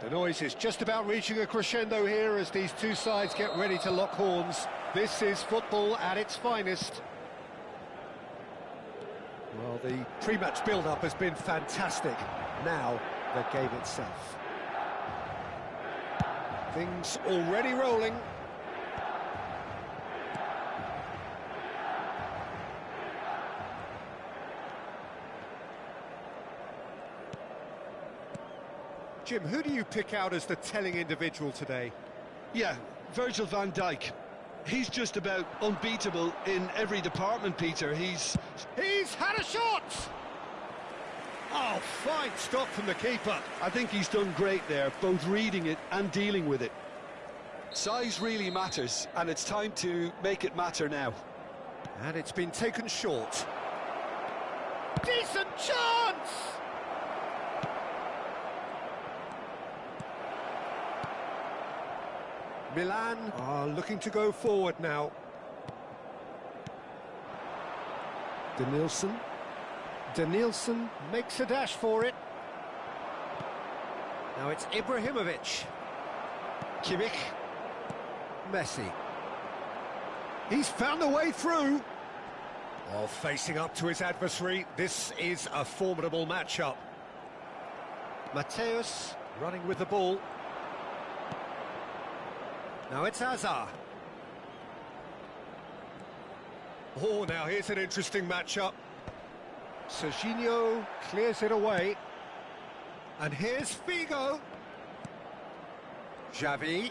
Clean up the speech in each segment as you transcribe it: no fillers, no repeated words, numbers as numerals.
The noise is just about reaching a crescendo here as these two sides get ready to lock horns. This is football at its finest. Well, the pre-match build-up has been fantastic. Now, the game itself. Things already rolling. Jim, who do you pick out as the telling individual today? Yeah, Virgil van Dijk. He's just about unbeatable in every department, Peter. He's had a shot! Oh, fine stop from the keeper. I think he's done great there, both reading it and dealing with it. Size really matters, and it's time to make it matter now. And it's been taken short. Decent chance! Milan are looking to go forward now. Denilson makes a dash for it. Now it's Ibrahimovic. Kimmich. Messi. He's found a way through. Oh, facing up to his adversary, this is a formidable matchup. Mateus running with the ball. Now it's Hazard. Oh, now here's an interesting matchup. Serginho clears it away. And here's Figo. Xavi.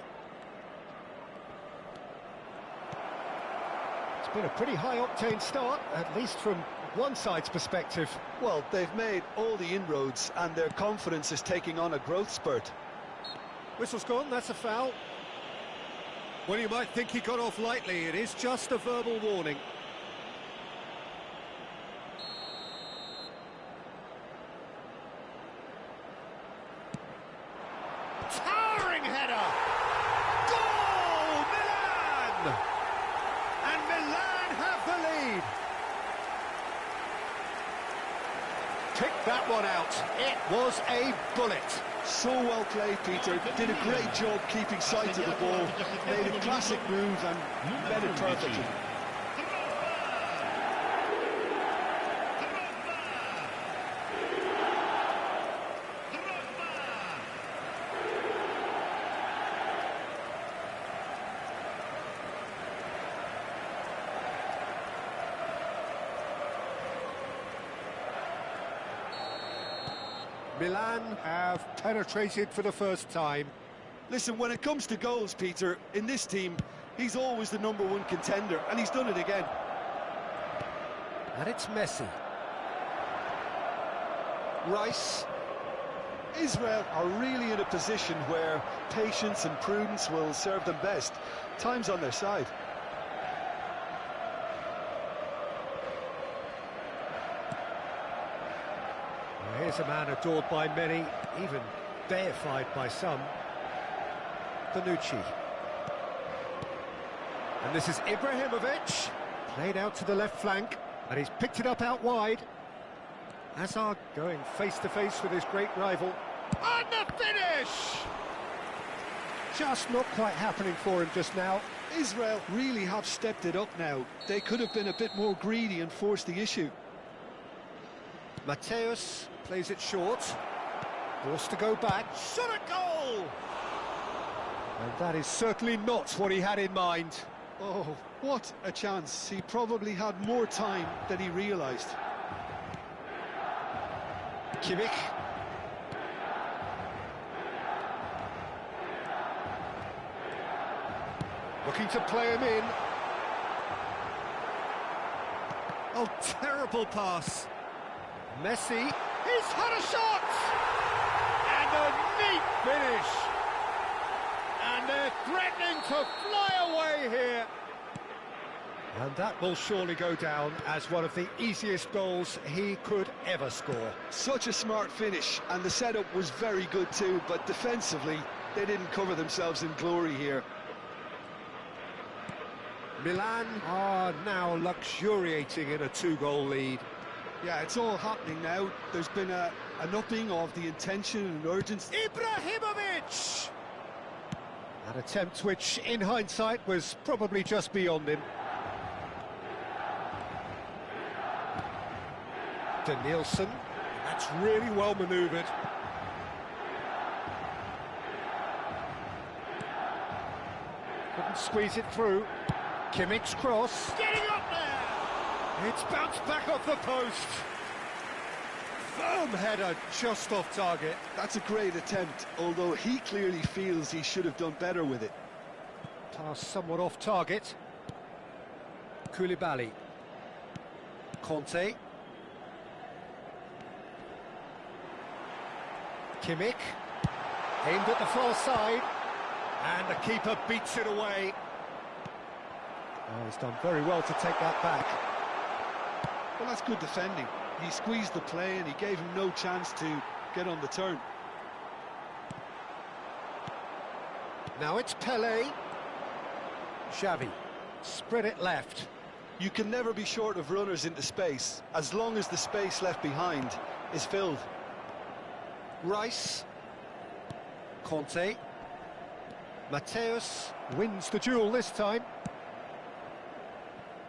It's been a pretty high-octane start, at least from one side's perspective. Well, they've made all the inroads and their confidence is taking on a growth spurt. Whistle's gone, that's a foul. Well, you might think he got off lightly. It is just a verbal warning. Towering header! Goal! Milan! And Milan have the lead. Pick that one out. It was a bullet. So well played, Peter. Did a great job keeping sight of the ball. Made a classic move and led it perfectly. Milan have penetrated for the first time. Listen, when it comes to goals, Peter, in this team, he's always the #1 contender, and he's done it again. And it's Messi. Rice. Israel are really in a position where patience and prudence will serve them best. Time's on their side. Here's a man adored by many, even deified by some. Bonucci. And this is Ibrahimovic. Played out to the left flank, and he's picked it up out wide. Hazard going face-to-face with his great rival. And the finish! Just not quite happening for him just now. Israel really have stepped it up now. They could have been a bit more greedy and forced the issue. Mateus plays it short. Forced to go back. Shot a goal! And that is certainly not what he had in mind. Oh, what a chance. He probably had more time than he realised. Kimmich. Looking to play him in. Oh, terrible pass. Messi. He's had a shot! And a neat finish. And they're threatening to fly away here. And that will surely go down as one of the easiest goals he could ever score. Such a smart finish, and the setup was very good too, but defensively, they didn't cover themselves in glory here. Milan are now luxuriating in a 2-goal lead. Yeah, it's all happening now. There's been an upping of the intention and urgency. Ibrahimovic! An attempt which, in hindsight, was probably just beyond him. Nielsen, that's really well manoeuvred. Couldn't squeeze it through. Kimmich's cross. Getting up there! It's bounced back off the post. Firm header, just off target. That's a great attempt, although he clearly feels he should have done better with it. Pass somewhat off target. Koulibaly. Conte. Kimmich. Aimed at the far side. And the keeper beats it away. Oh, he's done very well to take that back. Well, that's good defending. He squeezed the play and he gave him no chance to get on the turn. Now it's Pelé. Xavi. Spread it left. You can never be short of runners into space, as long as the space left behind is filled. Rice. Conte. Mateus wins the duel this time.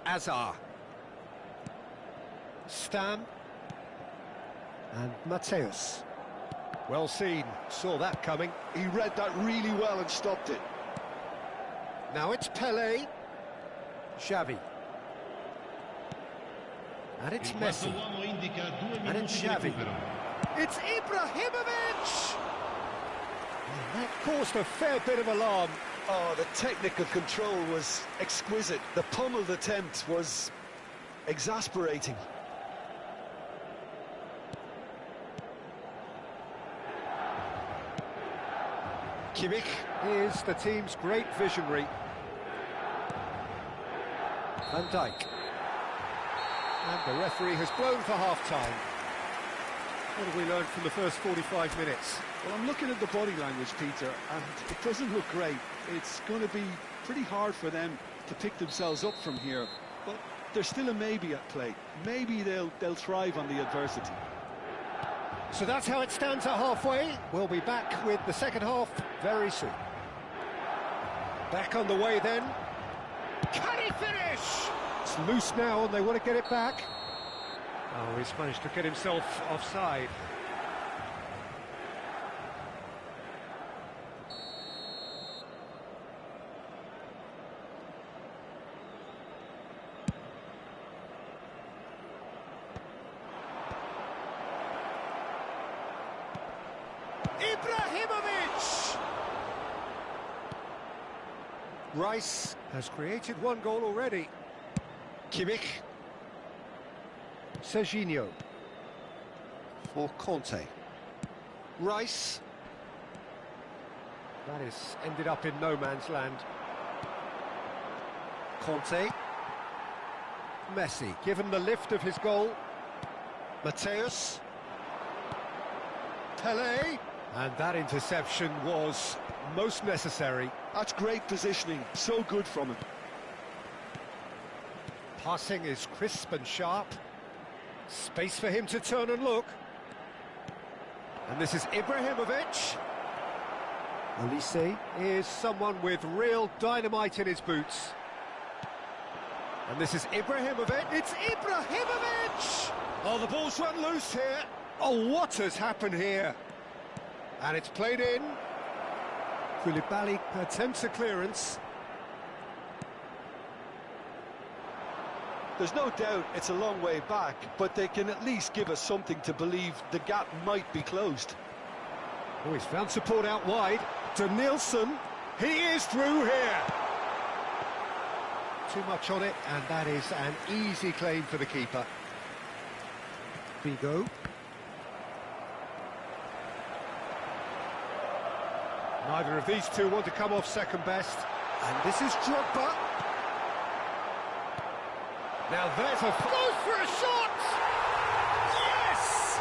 Azar. Stam. And Mateus. Well seen, saw that coming. He read that really well and stopped it. Now it's Pelé. Xavi. And it's Messi. And it's Xavi. It's Ibrahimovic! And that caused a fair bit of alarm. Oh, the technical control was exquisite. The pummeled attempt was exasperating. Kimmich is the team's great visionary. Van Dijk. And the referee has blown for half-time. What have we learned from the first 45 minutes? Well, I'm looking at the body language, Peter, and it doesn't look great. It's going to be pretty hard for them to pick themselves up from here, but there's still a maybe at play. Maybe they'll thrive on the adversity. So that's how it stands at halfway. We'll be back with the second half very soon. Back on the way then. Can he finish? It's loose now and they want to get it back. Oh, he's managed to get himself offside. Ibrahimovic! Rice has created one goal already. Kimmich. Serginho. For Conte. Rice. That is ended up in no man's land. Conte. Messi, given the lift of his goal. Mateus. Pelé. And that interception was most necessary. That's great positioning, so good from him. Passing is crisp and sharp. Space for him to turn and look. And this is Ibrahimovic. Olise is someone with real dynamite in his boots. And this is Ibrahimovic. It's Ibrahimovic! Oh, the ball's run loose here. Oh, what has happened here? And it's played in. Koulibaly attempts a clearance. There's no doubt it's a long way back, but they can at least give us something to believe the gap might be closed. Oh, he's found support out wide. To Nielsen. He is through here. Too much on it, and that is an easy claim for the keeper. Bigo. Neither of these two want to come off second best. And this is Drogba. Now there's a... Goes for a shot! Yes!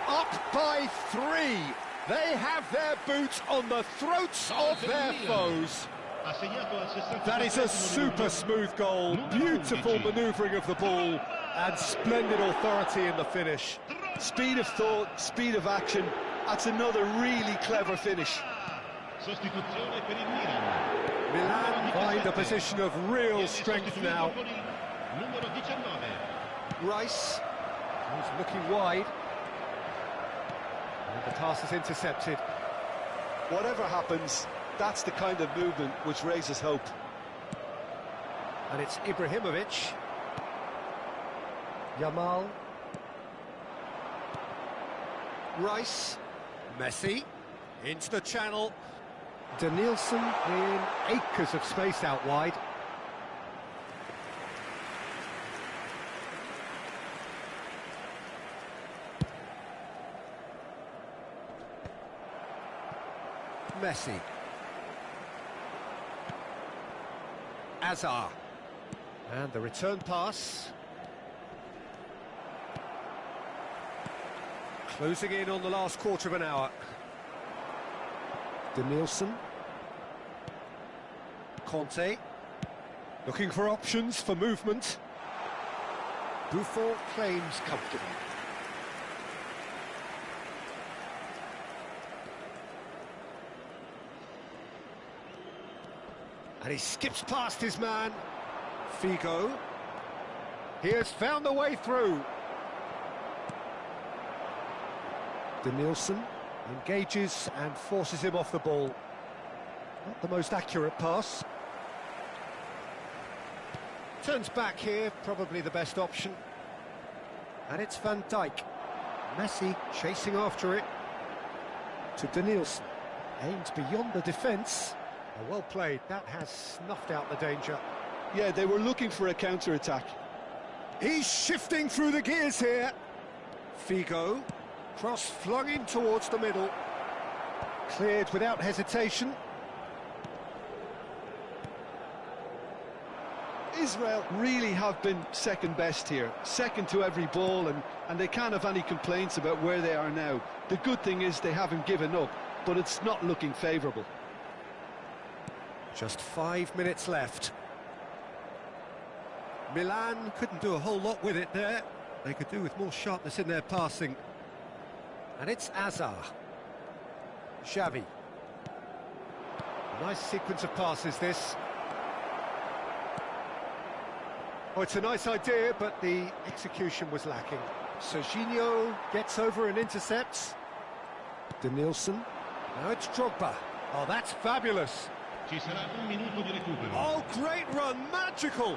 Up by 3. They have their boots on the throats of their foes. That is a super smooth goal. Beautiful manoeuvring of the ball. And splendid authority in the finish. Speed of thought, speed of action. That's another really clever finish. Milan find a position of real strength now. Rice, he's looking wide. And the pass is intercepted. Whatever happens, that's the kind of movement which raises hope. And it's Ibrahimovic. Yamal. Rice. Messi. Into the channel. Danielson in acres of space out wide. Messi. Azar. And the return pass. Closing in on the last quarter of an hour. Danielson. Conte. Looking for options for movement. Buffon claims comfortably. And he skips past his man. Figo. He has found a way through. Danielson engages and forces him off the ball. Not the most accurate pass. Turns back here, probably the best option. And it's Van Dijk. Messi chasing after it. To Danielson. Aimed beyond the defence. Well played, that has snuffed out the danger. Yeah, they were looking for a counter-attack. He's shifting through the gears here. Figo. Cross flung in towards the middle. Cleared without hesitation. Israel really have been second best here, second to every ball, and they can't have any complaints about where they are now. The good thing is they haven't given up, but it's not looking favourable. Just 5 minutes left. Milan couldn't do a whole lot with it there. They could do with more sharpness in their passing. And it's Azar. Xavi. Nice sequence of passes, this. Oh, it's a nice idea, but the execution was lacking. Serginho gets over and intercepts. Danielson. Now it's Drogba. Oh, that's fabulous. Oh, great run, magical.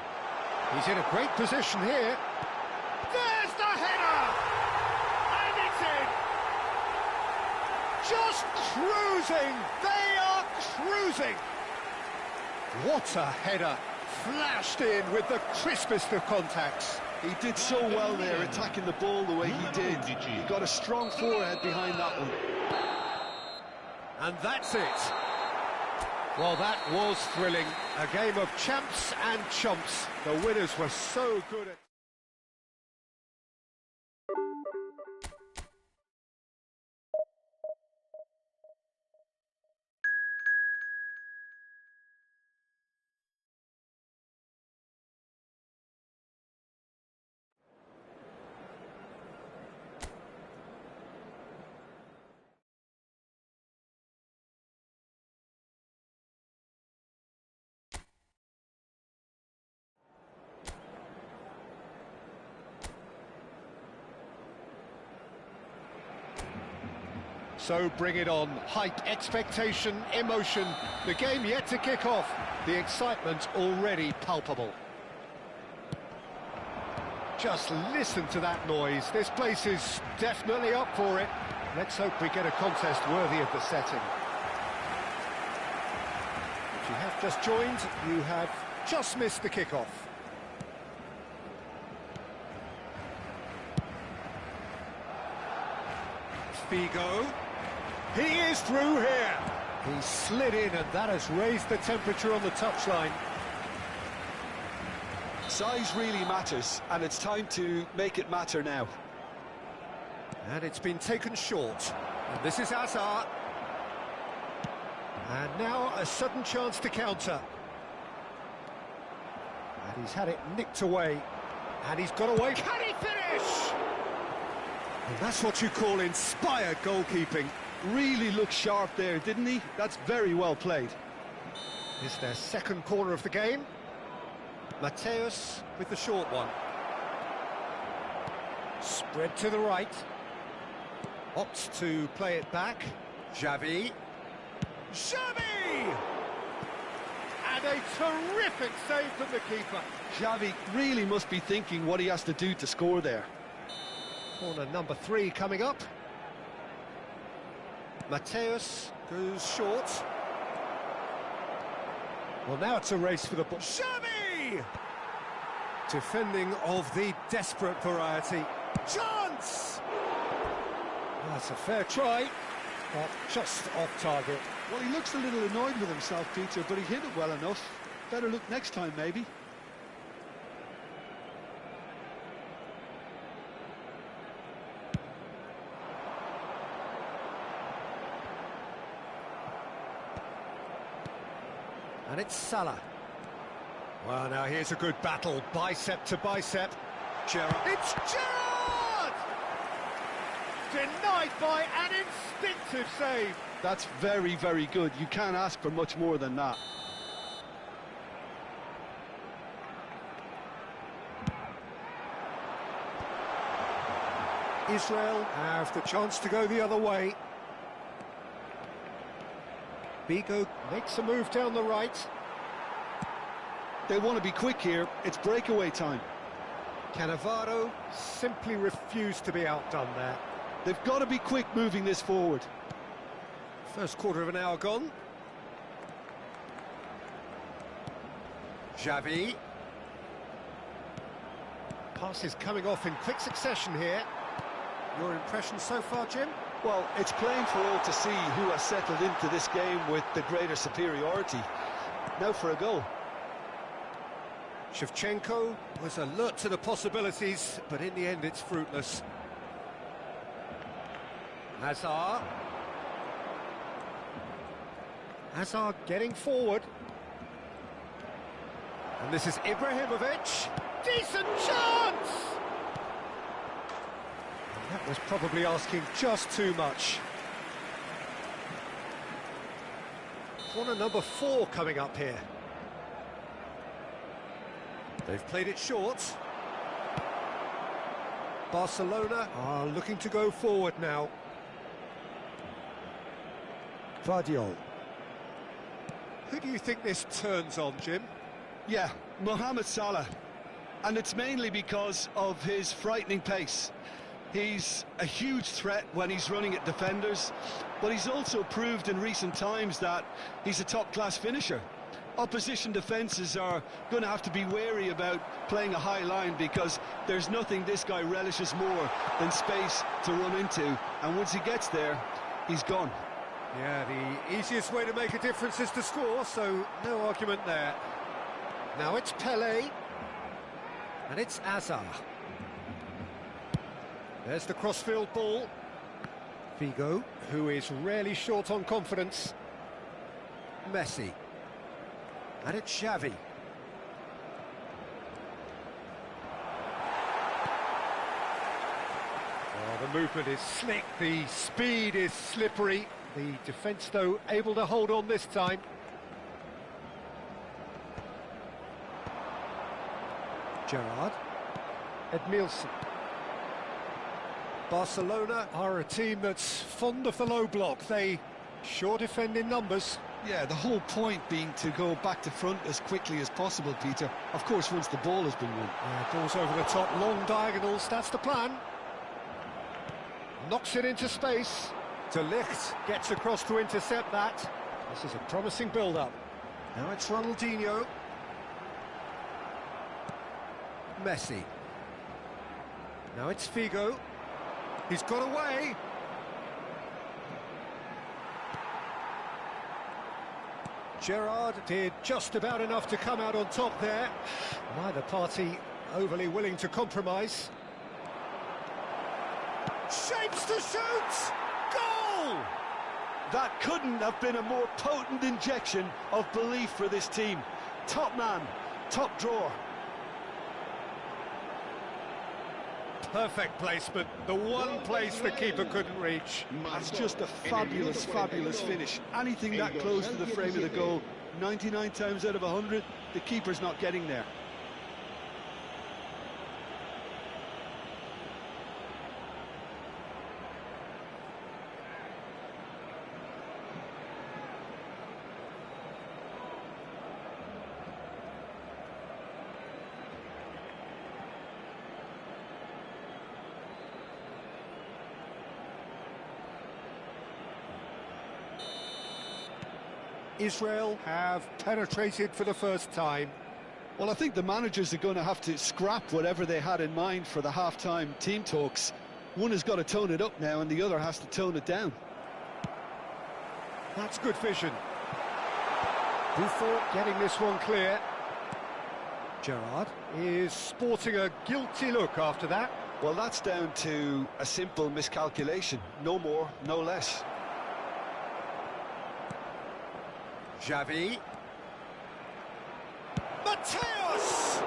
He's in a great position here. There's the header! And it's in! Just cruising! They are cruising! What a header! Flashed in with the crispest of contacts. He did so well there, attacking the ball the way he did. He got a strong forehead behind that one. And that's it. Well, that was thrilling. A game of champs and chumps. The winners were so good at... So bring it on. Hype, expectation, emotion. The game yet to kick off. The excitement already palpable. Just listen to that noise. This place is definitely up for it. Let's hope we get a contest worthy of the setting. If you have just joined, you have just missed the kickoff. Figo. He is through here. He slid in, and that has raised the temperature on the touchline. Size really matters, and it's time to make it matter now. And it's been taken short. And this is Azar. And now a sudden chance to counter. And he's had it nicked away. And he's got away. Can he finish? And that's what you call inspired goalkeeping. Really looked sharp there, didn't he? That's very well played. It's their second corner of the game. Mateus with the short one. Spread to the right. Opts to play it back. Xavi. Xavi! And a terrific save from the keeper. Xavi really must be thinking what he has to do to score there. Corner number 3 coming up. Mateus goes short. Well, now it's a race for the ball. Xavi! Defending of the desperate variety. Chance! That's a fair try, but just off target. Well, he looks a little annoyed with himself, Peter, but he hit it well enough. Better look next time, maybe. And it's Salah. Well, now here's a good battle, bicep to bicep. Gerrard. It's Gerrard! Denied by an instinctive save. That's very, very good. You can't ask for much more than that. Israel have the chance to go the other way. Vigo makes a move down the right. They want to be quick here. It's breakaway time. Cannavaro simply refused to be outdone there. They've got to be quick moving this forward. First quarter of an hour gone. Xavi. Passes coming off in quick succession here. Your impression so far, Jim? Well, it's plain for all to see who has settled into this game with the greater superiority. Now for a goal. Shevchenko was alert to the possibilities, but in the end it's fruitless. Hazard. Hazard getting forward. And this is Ibrahimovic. Decent chance! And that was probably asking just too much. Corner number 4 coming up here. They've played it short. Barcelona are looking to go forward now. Vardiol. Who do you think this turns on, Jim? Yeah, Mohamed Salah. And it's mainly because of his frightening pace. He's a huge threat when he's running at defenders, but he's also proved in recent times that he's a top-class finisher. Opposition defences are going to have to be wary about playing a high line because there's nothing this guy relishes more than space to run into, and once he gets there, he's gone. Yeah, the easiest way to make a difference is to score, so no argument there. Now it's Pelé, and it's Hazard. There's the crossfield ball. Vigo, who is rarely short on confidence. Messi. And it's Xavi. Oh, the movement is slick, the speed is slippery. The defence, though, able to hold on this time. Gerrard. Edmilson. Barcelona are a team that's fond of the low block. They sure defend in numbers. Yeah, the whole point being to go back to front as quickly as possible, Peter. Of course, once the ball has been won. Yeah, balls over the top, long diagonals, that's the plan. Knocks it into space. De Ligt gets across to intercept that. This is a promising build-up. Now it's Ronaldinho. Messi. Now it's Figo. He's got away. Gerrard did just about enough to come out on top there. Neither party overly willing to compromise. Shapes to shoot! Goal! That couldn't have been a more potent injection of belief for this team. Top man, top drawer. Perfect placement, the one place the keeper couldn't reach. That's just a fabulous, fabulous finish. Anything that close to the frame of the goal, 99 times out of 100, the keeper's not getting there. Israel have penetrated for the first time. Well, I think the managers are going to have to scrap whatever they had in mind for the half-time team talks. One has got to tone it up now and the other has to tone it down. That's good vision. Buffon getting this one clear. Gerrard is sporting a guilty look after that. Well, that's down to a simple miscalculation. No more, no less. Xavi. Mateus!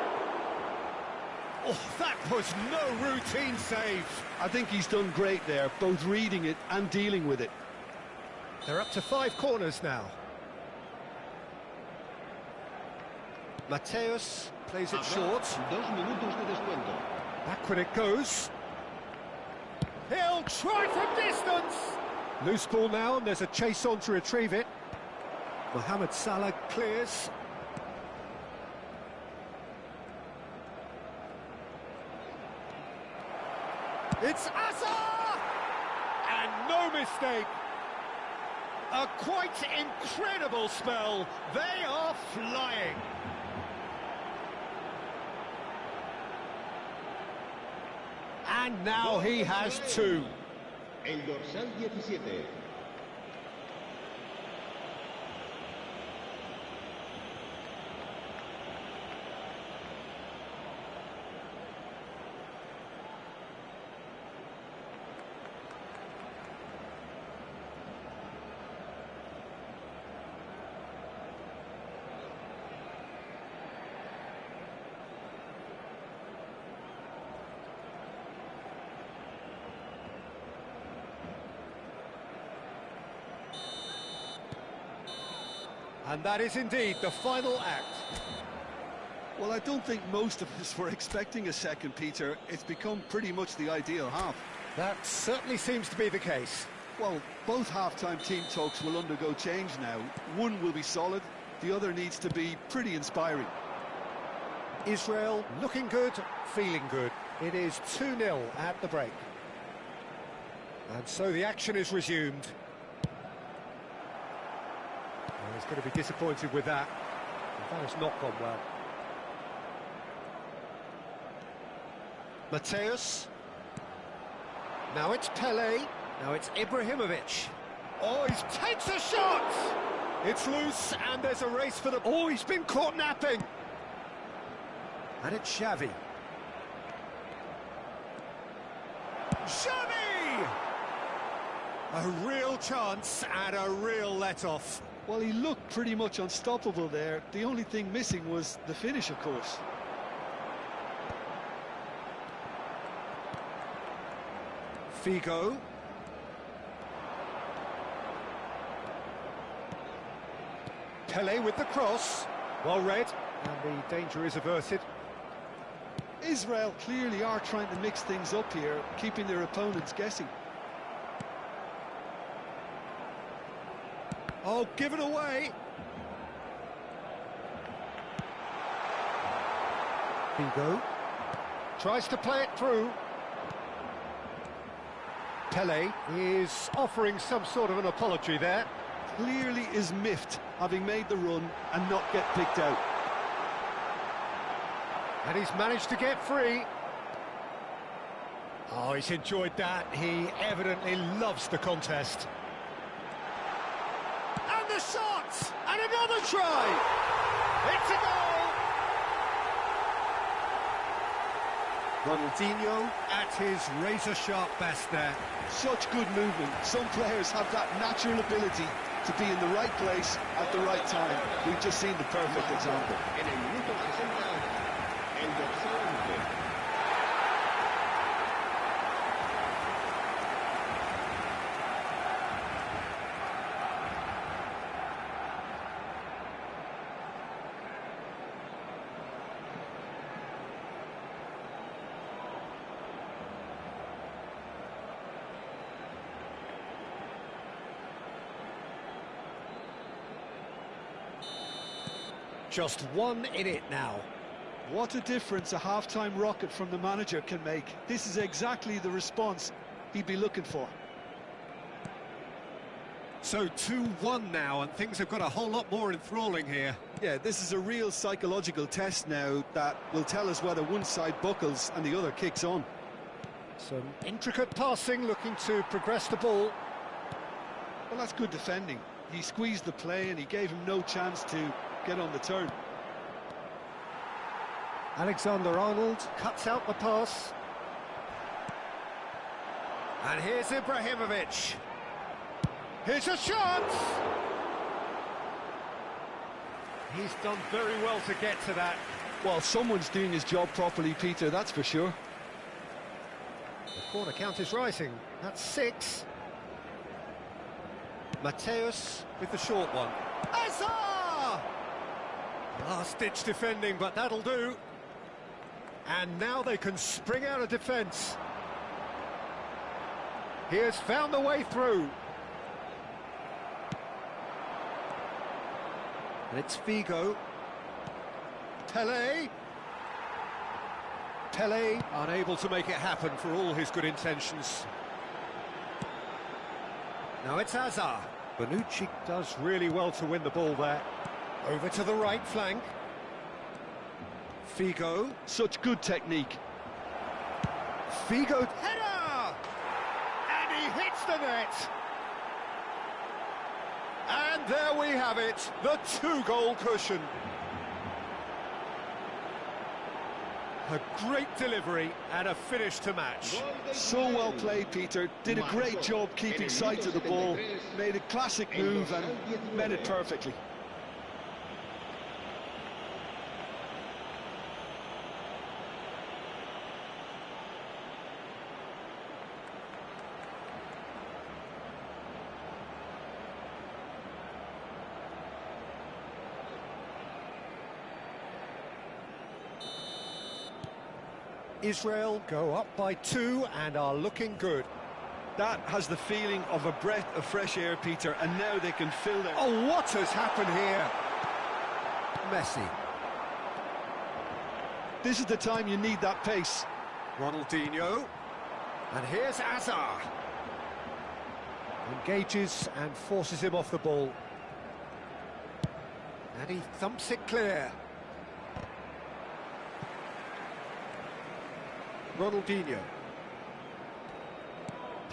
Oh, that was no routine save. I think he's done great there, both reading it and dealing with it. They're up to 5 corners now. Mateus plays it short. 2 minutos de descuento. Back when it goes. He'll try from distance. Loose ball now, and there's a chase on to retrieve it. Mohamed Salah clears. It's Azar! And no mistake. A quite incredible spell. They are flying. And now he has 2. El dorsal 17. And that is indeed the final act. Well, I don't think most of us were expecting a second, Peter. It's become pretty much the ideal half. That certainly seems to be the case. Well, both half-time team talks will undergo change now. One will be solid, the other needs to be pretty inspiring. Israel looking good, feeling good. It is 2-0 at the break. And so the action is resumed. Well, he's going to be disappointed with that. That has not gone well. Mateus. Now it's Pele. Now it's Ibrahimovic. Oh, he takes a shot! It's loose, and there's a race for the... Oh, he's been caught napping! And it's Xavi. Xavi! A real chance and a real let-off. Well, he looked pretty much unstoppable there. The only thing missing was the finish, of course. Figo. Pele with the cross. Well read, and the danger is averted. Israel clearly are trying to mix things up here, keeping their opponents guessing. Oh, given away. Figo tries to play it through. Pele is offering some sort of an apology there. Clearly is miffed, having made the run and not get picked out. And he's managed to get free. Oh, he's enjoyed that. He evidently loves the contest. And the shot! And another try! It's a goal! Ronaldinho at his razor-sharp best there. Such good movement. Some players have that natural ability to be in the right place at the right time. We've just seen the perfect example. En el minuto 60, el dorsal 11. Just 1 in it now. What a difference a half-time rocket from the manager can make. This is exactly the response he'd be looking for. So 2-1 now, and things have got a whole lot more enthralling here. Yeah, this is a real psychological test now that will tell us whether one side buckles and the other kicks on. Some intricate passing, looking to progress the ball. Well, that's good defending. He squeezed the play and he gave him no chance to get on the turn. Alexander-Arnold cuts out the pass. And here's Ibrahimovic. Here's a shot! He's done very well to get to that. Well, someone's doing his job properly, Peter, that's for sure. The corner count is rising. That's 6. Mateus with the short one. Azar! Last-ditch defending, but that'll do. And now they can spring out of defence. He has found the way through. And it's Figo. Pele. Pele unable to make it happen for all his good intentions. Now it's Azar. Bonucci does really well to win the ball there. Over to the right flank. Figo. Such good technique. Figo. Header! And he hits the net. And there we have it, the 2-goal cushion. A great delivery and a finish to match. So well played, Peter. Did a great job keeping sight of the ball. Made a classic move and met it perfectly. Israel go up by 2 and are looking good. That has the feeling of a breath of fresh air, Peter, and now they can fill their... Oh, what has happened here? Messi. This is the time you need that pace. Ronaldinho. And here's Azar. Engages and forces him off the ball. And he thumps it clear. Ronaldinho.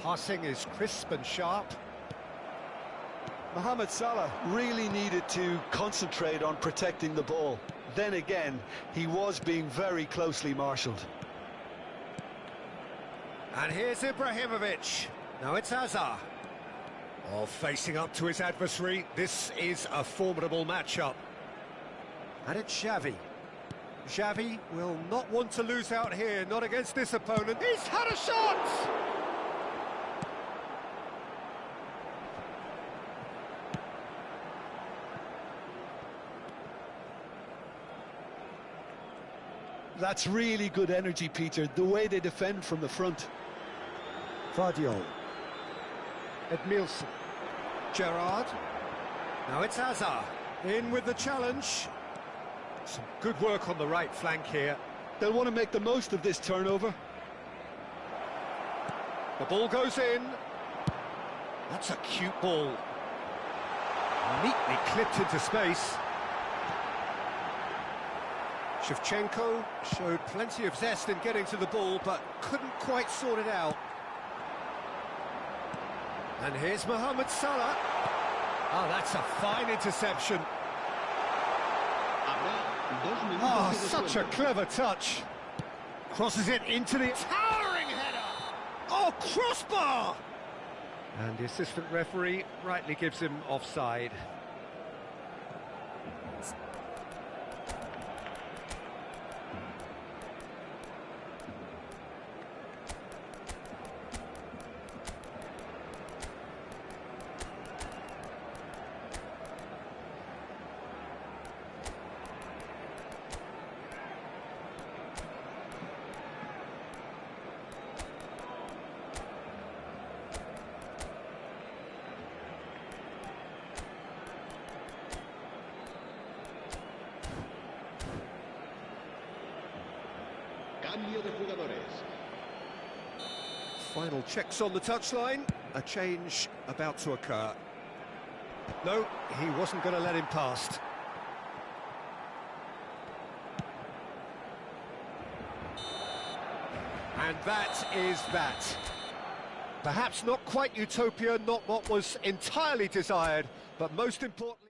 Passing is crisp and sharp. Mohamed Salah really needed to concentrate on protecting the ball. Then again, he was being very closely marshalled. And here's Ibrahimovic. Now it's Azar. Oh, facing up to his adversary. This is a formidable matchup. And it's Xavi. Xavi will not want to lose out here, not against this opponent. He's had a shot! That's really good energy, Peter, the way they defend from the front. Vardiol. Edmilson. Gerrard. Now it's Azar. In with the challenge. Some good work on the right flank here. They'll want to make the most of this turnover. The ball goes in. That's a cute ball. Neatly clipped into space. Shevchenko showed plenty of zest in getting to the ball, but couldn't quite sort it out. And here's Mohamed Salah. Oh, that's a fine interception. Oh, such a clever touch. Crosses it into the towering header. Oh, crossbar! And the assistant referee rightly gives him offside. Cambio de jugadores. Final checks on the touchline. A change about to occur. No, he wasn't going to let him past. And that is that. Perhaps not quite utopia, not what was entirely desired, but most importantly...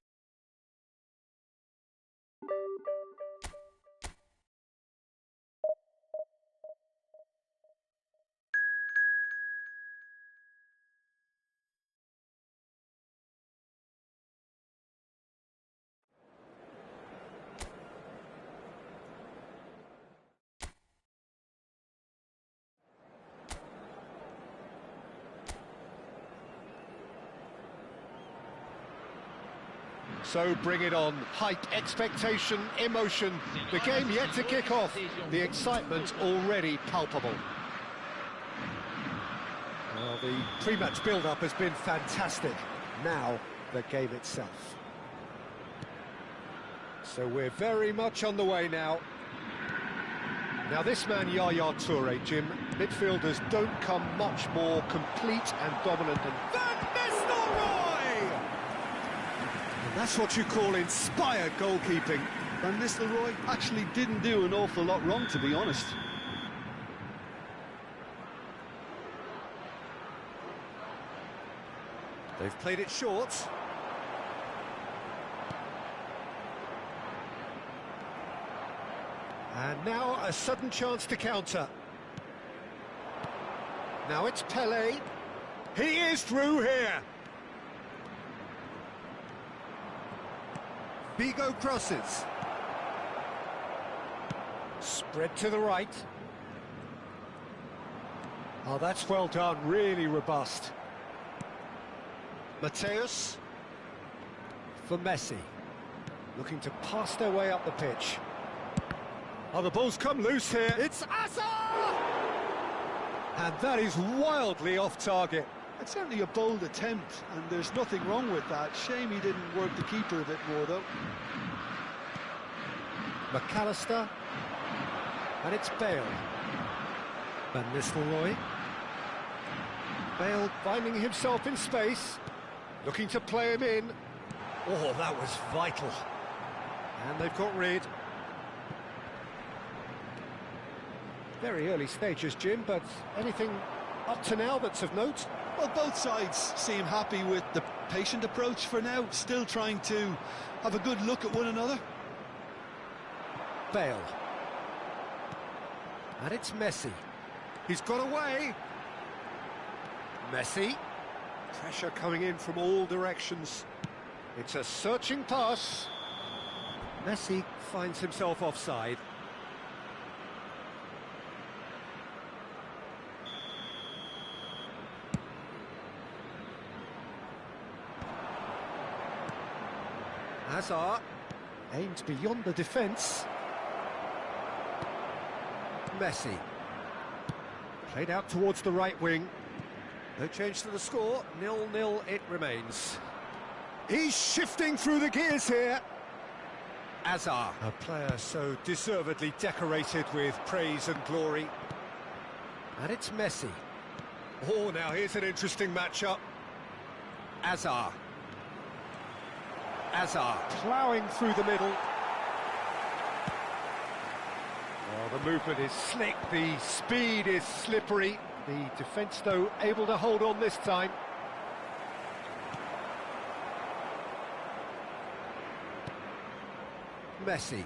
So bring it on. Hype, expectation, emotion. The game yet to kick off. The excitement already palpable. Well, the pre-match build-up has been fantastic. Now, the game itself. So we're very much on the way now. Now this man, Yaya Toure, Jim, midfielders don't come much more complete and dominant than Van Nistelrooy! And that's what you call inspired goalkeeping. Van Nistelrooy actually didn't do an awful lot wrong, to be honest. They've played it short. And now a sudden chance to counter. Now it's Pelé. He is through here. Figo crosses. Spread to the right. Oh, that's well done, really robust. Mateus for Messi. Looking to pass their way up the pitch. Oh, the ball's come loose here. It's Hazard! And that is wildly off target. It's certainly a bold attempt, and there's nothing wrong with that. Shame he didn't work the keeper a bit more, though. McAllister. And it's Bale. Van Nistelrooy. Bale finding himself in space. Looking to play him in. Oh, that was vital. And they've got rid. Very early stages, Jim, but anything up to now that's of note? Well, both sides seem happy with the patient approach for now, still trying to have a good look at one another. Bale. And it's Messi. He's got away. Messi. Pressure coming in from all directions. It's a searching pass. Messi finds himself offside. Hazard aimed beyond the defence. Messi. Played out towards the right wing. No change to the score, 0-0 it remains. He's shifting through the gears here. Hazard, a player so deservedly decorated with praise and glory. And it's Messi. Oh, now here's an interesting matchup. Hazard. Hazard ploughing through the middle. Well, the movement is slick, the speed is slippery. The defence, though, able to hold on this time. Messi.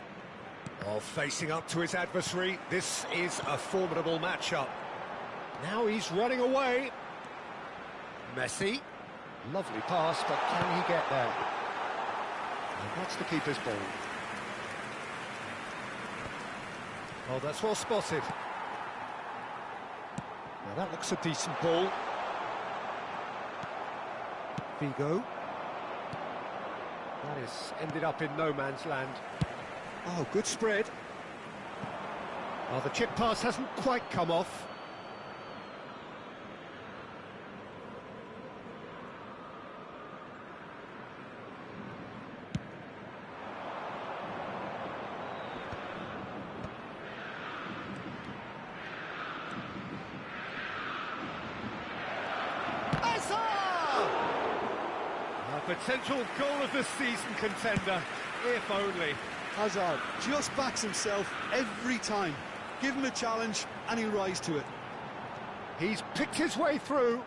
Oh, facing up to his adversary. This is a formidable matchup. Now he's running away. Messi. Lovely pass, but can he get there? And that's the keeper's ball. Oh, that's well spotted. Now that looks a decent ball. Figo. That has ended up in no man's land. Oh, good spread. Oh, the chip pass hasn't quite come off. Hazard! A potential goal of the season contender, if only. Hazard just backs himself every time. Give him a challenge and he'll rise to it. He's picked his way through.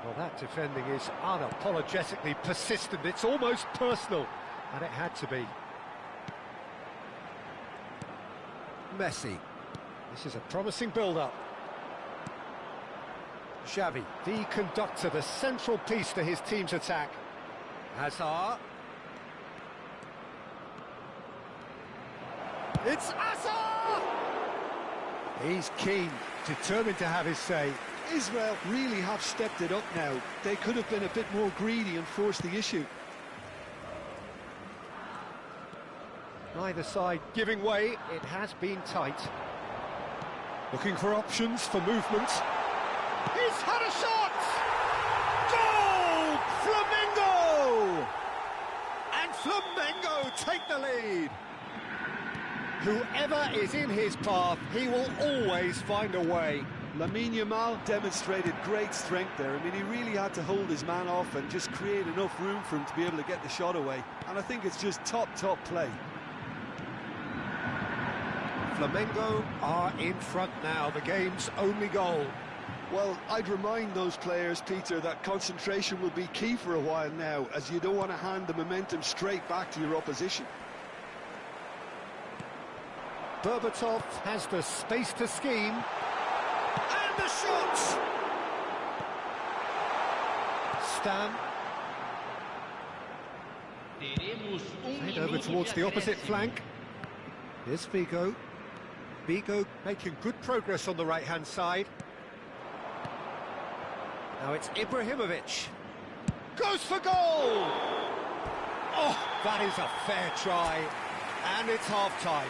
Well, that defending is unapologetically persistent. It's almost personal, and it had to be. Messi. This is a promising build-up. Xavi, the conductor, the central piece to his team's attack. Hazard. It's Hazard! He's keen, determined to have his say. Israel really have stepped it up now. They could have been a bit more greedy and forced the issue. Neither side giving way, it has been tight. Looking for options for movement. He's had a shot! Goal! Flamengo! And Flamengo take the lead. Whoever is in his path, he will always find a way. Lamine Yamal demonstrated great strength there. I mean, he really had to hold his man off and just create enough room for him to be able to get the shot away. And I think it's just top play. Flamengo are in front now, the game's only goal. Well, I'd remind those players, Peter, that concentration will be key for a while now, as you don't want to hand the momentum straight back to your opposition. Berbatov has the space to scheme. And the shot! Stan. Played over towards the opposite flank. Here's Figo. Figo making good progress on the right-hand side. Now it's Ibrahimovic. Goes for goal! Oh, that is a fair try. And it's half-time.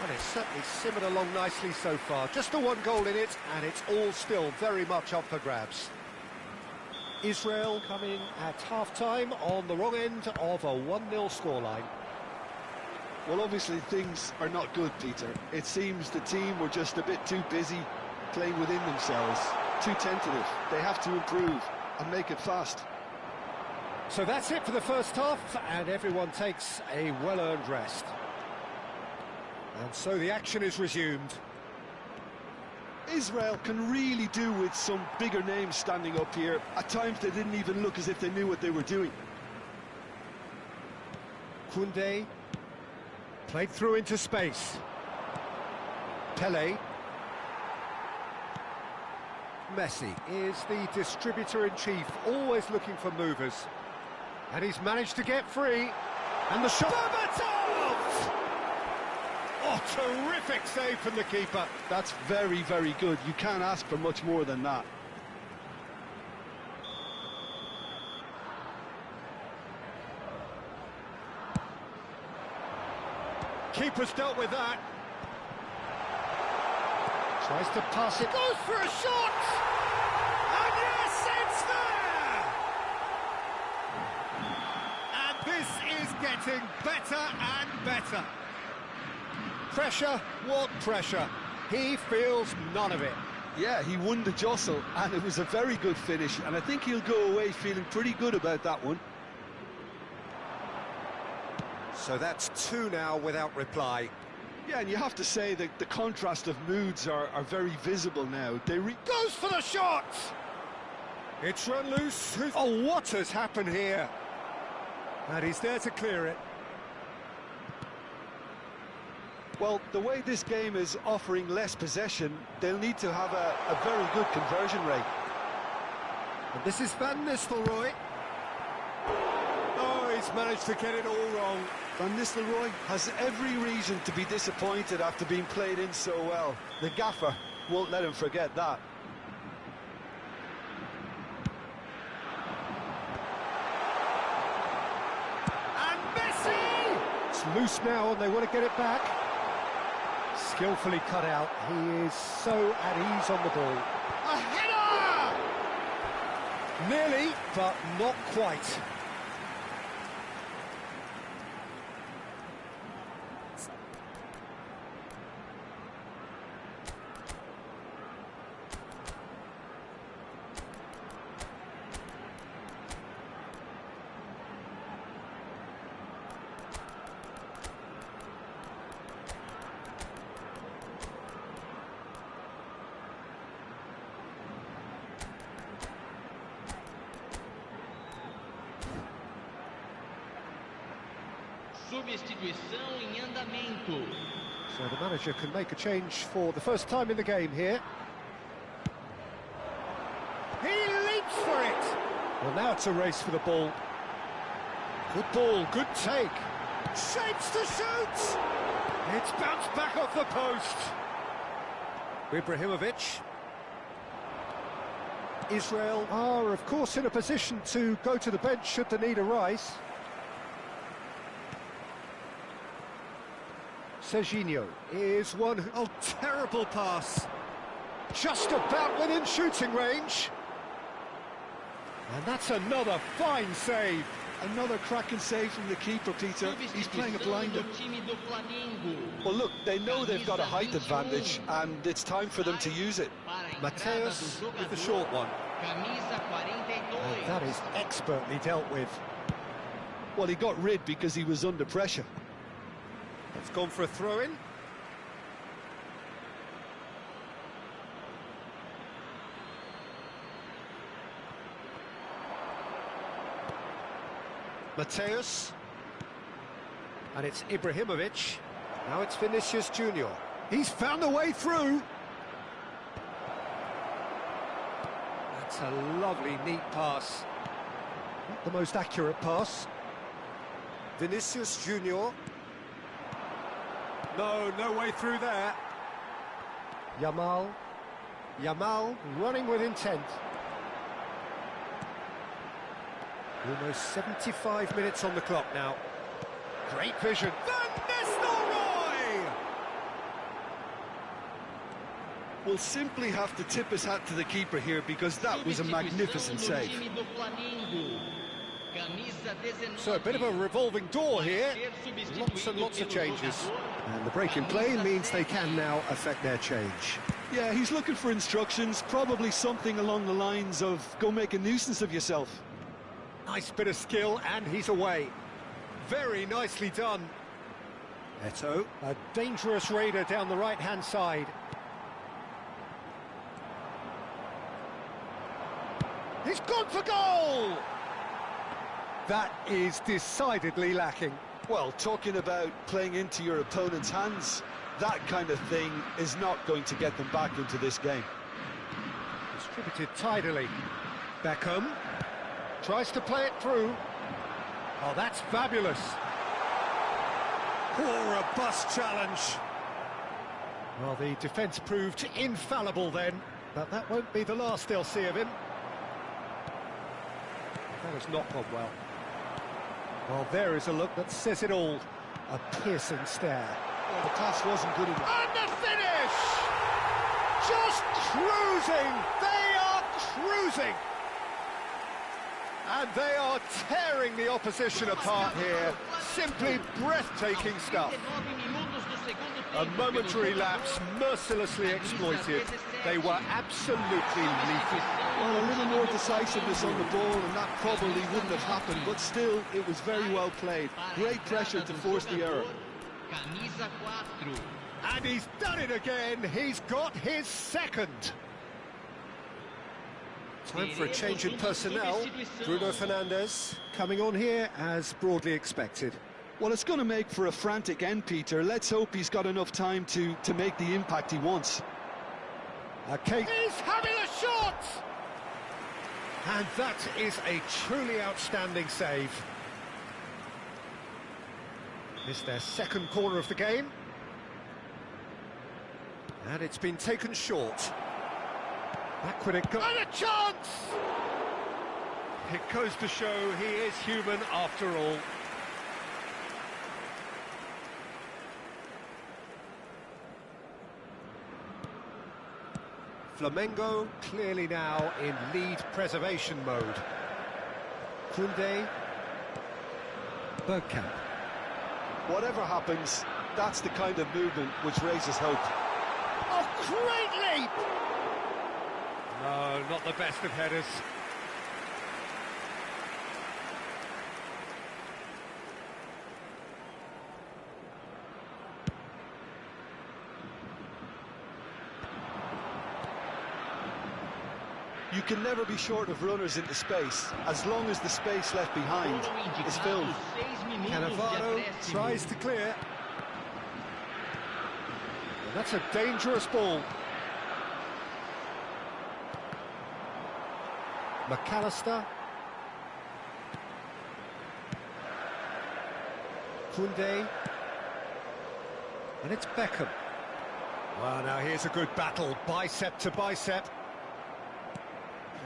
Well, it's certainly simmered along nicely so far. Just the one goal in it, and it's all still very much up for grabs. Israel coming at half-time on the wrong end of a 1-0 scoreline. Well, obviously things are not good, Peter. It seems the team were just a bit too busy playing within themselves, too tentative. They have to improve and make it fast. So that's it for the first half, and everyone takes a well-earned rest. And so the action is resumed. Israel can really do with some bigger names standing up here. At times they didn't even look as if they knew what they were doing. Koundé played through into space. Pelé. Messi is the distributor-in-chief, always looking for movers. And he's managed to get free. And the shot... Berbatov! Oh, terrific save from the keeper. That's very, very good. You can't ask for much more than that. Keeper's dealt with that. Tries to pass it. Goes for a shot! And yes, it's there! And this is getting better and better. Pressure, what pressure? He feels none of it. Yeah, he won the jostle, and it was a very good finish, and I think he'll go away feeling pretty good about that one. So that's 2 now without reply. Yeah, and you have to say that the contrast of moods are very visible now. Goes for the shot! It's run loose. Oh, what has happened here? And he's there to clear it. Well, the way this game is offering less possession, they'll need to have a very good conversion rate. And this is Van Nistelrooy. Oh, he's managed to get it all wrong. Van Nistelrooy has every reason to be disappointed after being played in so well. The gaffer won't let him forget that. And Messi! It's loose now and they want to get it back. Skillfully cut out. He is so at ease on the ball. A header! Nearly, but not quite. Substituição em andamento. So the manager can make a change for the first time in the game here. He leaps for it! Well, now it's a race for the ball. Good ball, good take. Shapes to shoot! It's bounced back off the post. Ibrahimovic. Israel are, of course, in a position to go to the bench should the need arise. Serginho is one who... Oh, terrible pass. Just about within shooting range. And that's another fine save. Another cracking save from the keeper, Peter. He's playing a blinder. Well, look, they know they've got a height advantage, and it's time for them to use it. Mateus with the short one. And that is expertly dealt with. Well, he got rid because he was under pressure. It's gone for a throw-in. Mateus. And it's Ibrahimovic. Now it's Vinicius Junior. He's found a way through. That's a lovely, neat pass. Not the most accurate pass. Vinicius Junior. No way through there. Yamal running with intent. Almost 75 minutes on the clock now. Great vision. Van Nistelrooy! We'll simply have to tip his hat to the keeper here because that was a magnificent save. So a bit of a revolving door here. Lots and lots of changes. And the break in play means they can now affect their change. Yeah, he's looking for instructions, probably something along the lines of go make a nuisance of yourself. Nice bit of skill, and he's away. Very nicely done. Eto, a dangerous raider down the right-hand side. He's gone for goal! That is decidedly lacking. Well, talking about playing into your opponent's hands, that kind of thing is not going to get them back into this game. Distributed tidily. Beckham tries to play it through. Oh, that's fabulous. Poor robust challenge. Well, the defence proved infallible then, but that won't be the last they'll see of him. That has not gone well. Well, there is a look that says it all. A piercing stare. Well, the pass wasn't good enough. And the finish! Just cruising! They are cruising! And they are tearing the opposition apart here. Simply breathtaking stuff. A momentary lapse, mercilessly exploited. They were absolutely lethal. Well, a little more decisiveness on the ball, and that probably wouldn't have happened, but still, it was very well played. Great pressure to force the error. And he's done it again. He's got his second. Time for a change in personnel. Bruno Fernandes coming on here as broadly expected. Well, it's going to make for a frantic end, Peter. Let's hope he's got enough time to make the impact he wants. Okay. He's having a shot! And that is a truly outstanding save. It's their second corner of the game. And it's been taken short. Backward it goes. And a chance! It goes to show he is human after all. Flamengo clearly now in lead preservation mode. Koundé, Bergkamp. Whatever happens, that's the kind of movement which raises hope. Oh, great leap! No, not the best of headers. You can never be short of runners into space, as long as the space left behind is filled. Cannavaro tries to clear. And that's a dangerous ball. McAllister. Koundé. And it's Beckham. Well, now here's a good battle, bicep to bicep.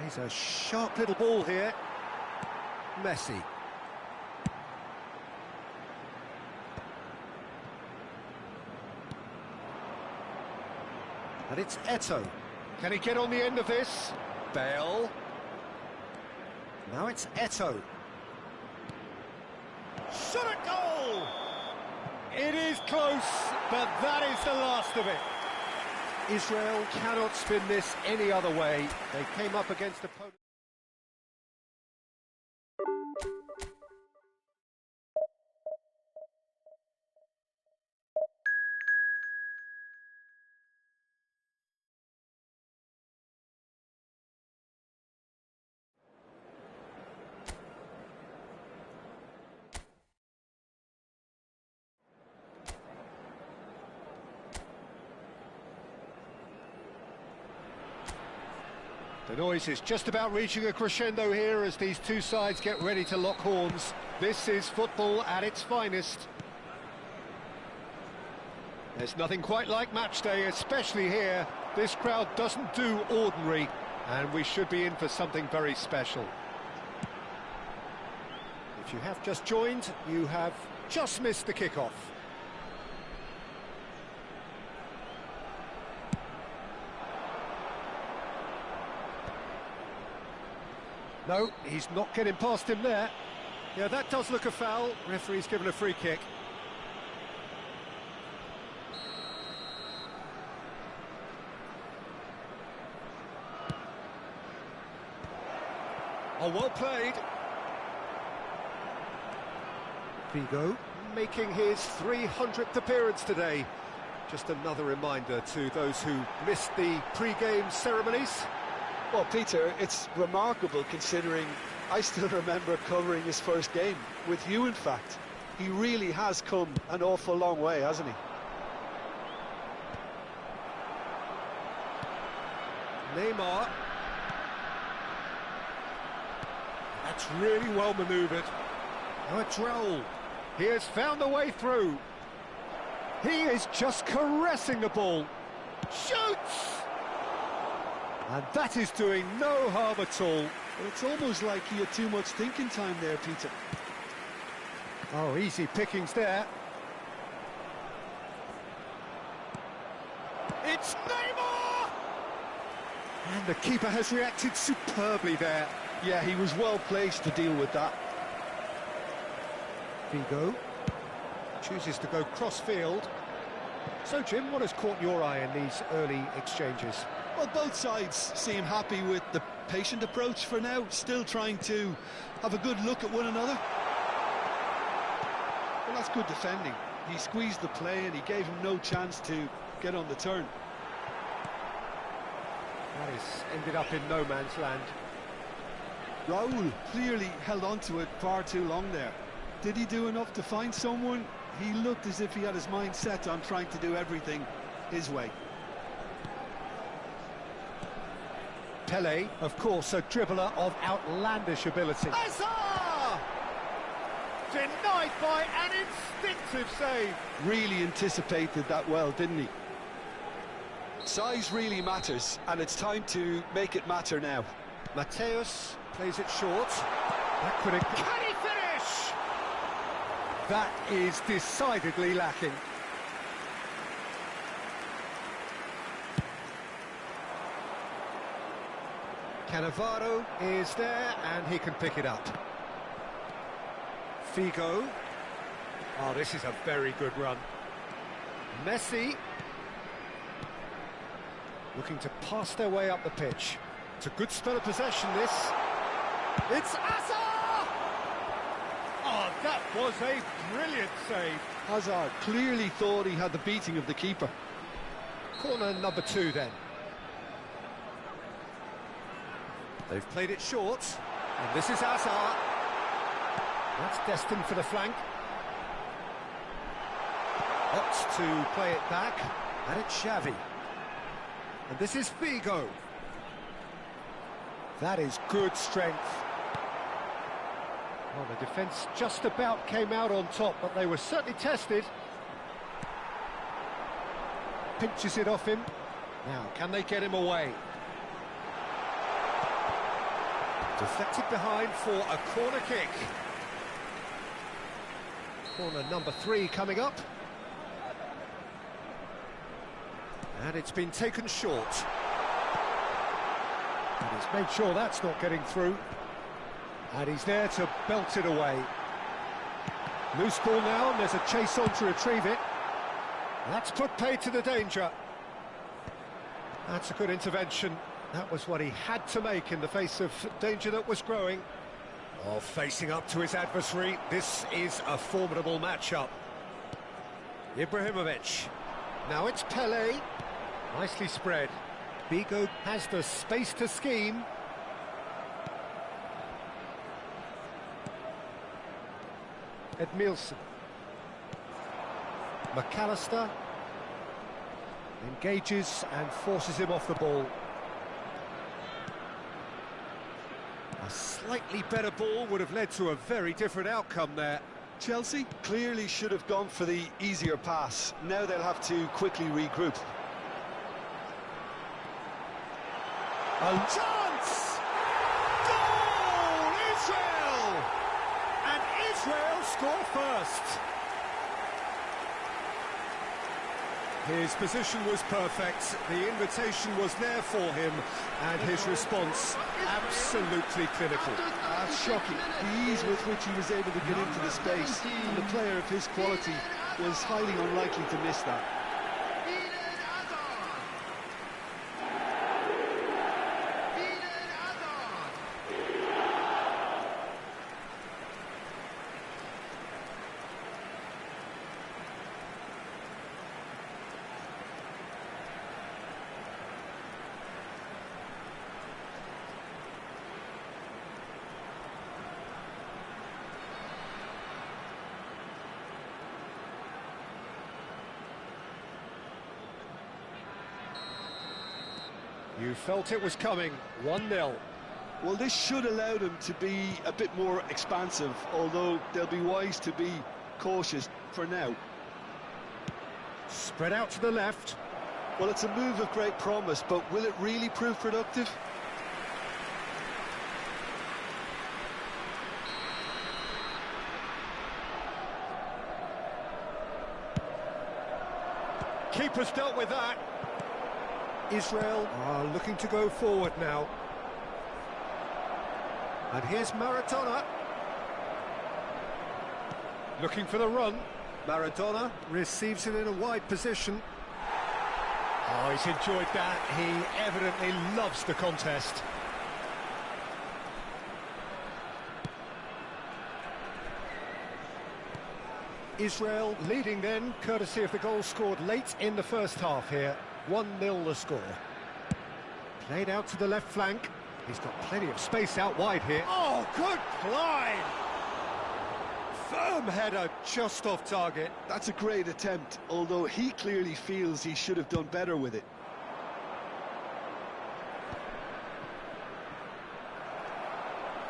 He's a sharp little ball here. Messi. And it's Eto'o. Can he get on the end of this? Bale. Now it's Eto'o. Shot at goal! It is close, but that is the last of it. Israel cannot spin this any other way. They came up against opponents. The noise is just about reaching a crescendo here as these two sides get ready to lock horns. This is football at its finest. There's nothing quite like match day, especially here. This crowd doesn't do ordinary, and we should be in for something very special. If you have just joined, you have just missed the kickoff. No, he's not getting past him there. Yeah, that does look a foul. Referee's given a free kick. Oh, well played. Figo making his 300th appearance today. Just another reminder to those who missed the pre-game ceremonies. Well, Peter, it's remarkable considering I still remember covering his first game, with you in fact. He really has come an awful long way, hasn't he? Neymar. That's really well manoeuvred. Now it's Raul. He has found a way through. He is just caressing the ball. Shoots! And that is doing no harm at all. But it's almost like he had too much thinking time there, Peter. Oh, easy pickings there. It's Neymar! And the keeper has reacted superbly there. Yeah, he was well placed to deal with that. Figo chooses to go cross-field. So, Jim, what has caught your eye in these early exchanges? Well, both sides seem happy with the patient approach for now, still trying to have a good look at one another. Well, that's good defending. He squeezed the play and he gave him no chance to get on the turn. That has ended up in no man's land. Raul clearly held on to it far too long there. Did he do enough to find someone? He looked as if he had his mind set on trying to do everything his way. Pelé, of course, a dribbler of outlandish ability. Hazard! Denied by an instinctive save. Really anticipated that well, didn't he? Size really matters, and it's time to make it matter now. Mateus plays it short. That could have... Can he finish? That is decidedly lacking. Cannavaro is there, and he can pick it up. Figo. Oh, this is a very good run. Messi. Looking to pass their way up the pitch. It's a good spell of possession, this. It's Hazard! Oh, that was a brilliant save. Hazard clearly thought he had the beating of the keeper. Corner number 2, then. They've played it short, and this is Hazard. That's destined for the flank. Opts to play it back, and it's Xavi. And this is Figo. That is good strength. Well, the defence just about came out on top, but they were certainly tested. Pinches it off him. Now, can they get him away? Deflected behind for a corner kick. Corner number 3 coming up. And it's been taken short. And he's made sure that's not getting through. And he's there to belt it away. Loose ball now, and there's a chase on to retrieve it. That's put paid to the danger. That's a good intervention. That was what he had to make in the face of danger that was growing. Oh, facing up to his adversary, this is a formidable matchup. Ibrahimovic. Now it's Pele. Nicely spread. Figo has the space to scheme. Edmilson. McAllister engages and forces him off the ball. A slightly better ball would have led to a very different outcome there. Chelsea clearly should have gone for the easier pass. Now they'll have to quickly regroup. A chance! Goal! Israel! And Israel score first. His position was perfect, the invitation was there for him, and his response absolutely clinical. That's shocking. The ease with which he was able to get into the space, and the player of his quality was highly unlikely to miss that. You felt it was coming, 1-0. Well, this should allow them to be a bit more expansive, although they'll be wise to be cautious for now. Spread out to the left. Well, it's a move of great promise, but will it really prove productive? Keeper's dealt with that. Israel are looking to go forward now. And here's Maradona. Looking for the run. Maradona receives it in a wide position. Oh, he's enjoyed that. He evidently loves the contest. Israel leading then, courtesy of the goal scored late in the first half here. 1-0 the score. Played out to the left flank. He's got plenty of space out wide here. Oh, good climb! Firm header just off target. That's a great attempt, although he clearly feels he should have done better with it.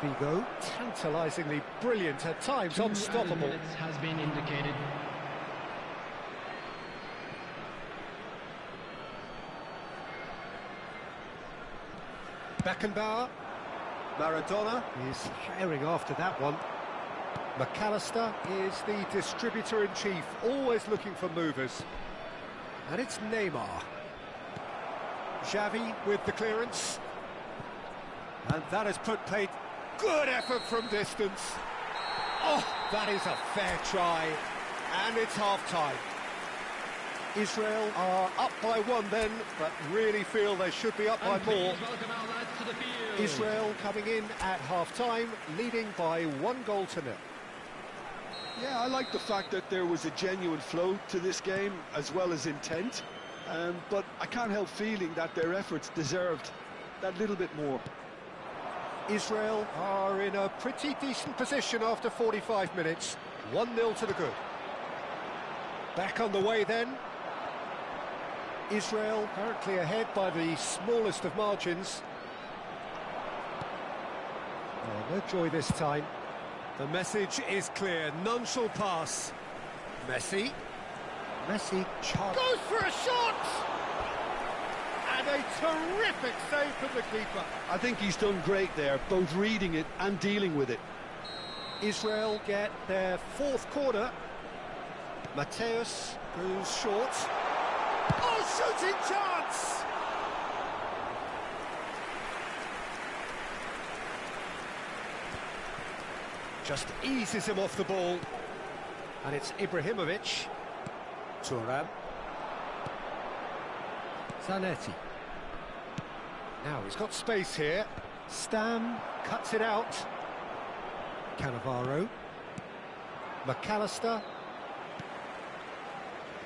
Figo, tantalisingly brilliant at times, unstoppable. Has been indicated. Beckenbauer. Maradona is firing after that one. McAllister is the distributor-in-chief, always looking for movers. And it's Neymar. Xavi with the clearance. And that has put paid. Good effort from distance. Oh, that is a fair try. And it's half-time. Israel are up by 1 then, but really feel they should be up by more. Israel coming in at half-time, leading by 1-0. Yeah, I like the fact that there was a genuine flow to this game, as well as intent. But I can't help feeling that their efforts deserved that little bit more. Israel are in a pretty decent position after 45 minutes. 1-0 to the good. Back on the way then. Israel currently ahead by the smallest of margins. Oh, no joy this time. The message is clear. None shall pass. Messi. Messi goes for a shot! And a terrific save from the keeper. I think he's done great there, both reading it and dealing with it. Israel get their fourth corner. Mateus goes short. Oh, shooting chance! Just eases him off the ball. And it's Ibrahimovic. Thuram. Zanetti. Now he's got space here. Stam cuts it out. Cannavaro. McAllister.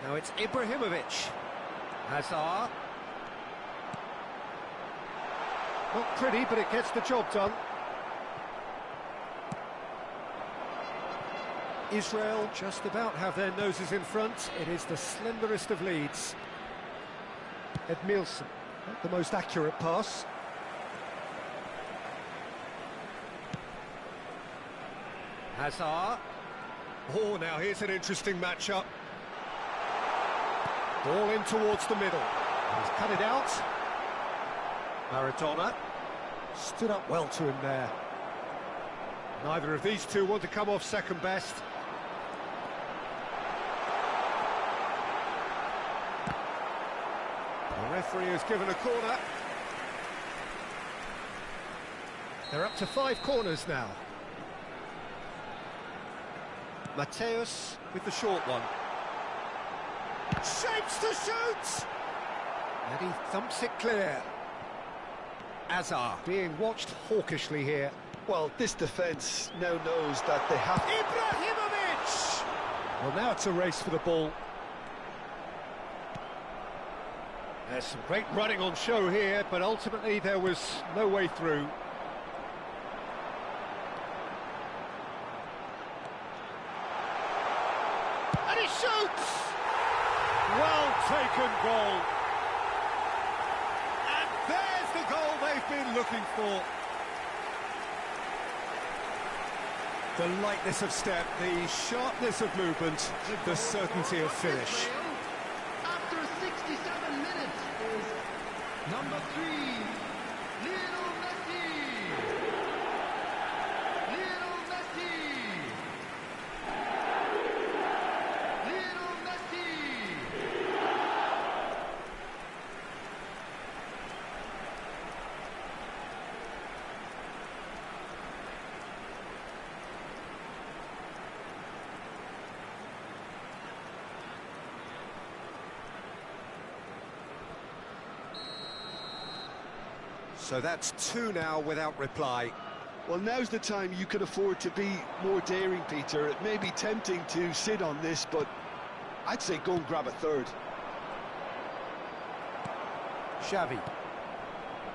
Now it's Ibrahimovic. Hazard. Not pretty, but it gets the job done. Israel just about have their noses in front. It is the slenderest of leads. Edmilson, not the most accurate pass. Hazard. Oh, now here's an interesting matchup. Ball in towards the middle. He's cut it out. Maradona stood up well to him there. Neither of these two want to come off second best. The referee has given a corner. They're up to 5 corners now. Mateus with the short one. Shapes to shoot! And he thumps it clear. Azar being watched hawkishly here. Well, this defence now knows that they have... Ibrahimovic! Well, now it's a race for the ball. There's some great running on show here, but ultimately there was no way through. And he shoots! Well taken goal. And there's the goal they've been looking for. The lightness of step, the sharpness of movement, the certainty of finish. After 67 minutes is number 3, Lionel Messi. Lionel Messi. Lionel Messi. So that's 2 now without reply. Well, now's the time you can afford to be more daring, Peter. It may be tempting to sit on this, but I'd say go and grab a third. Xavi.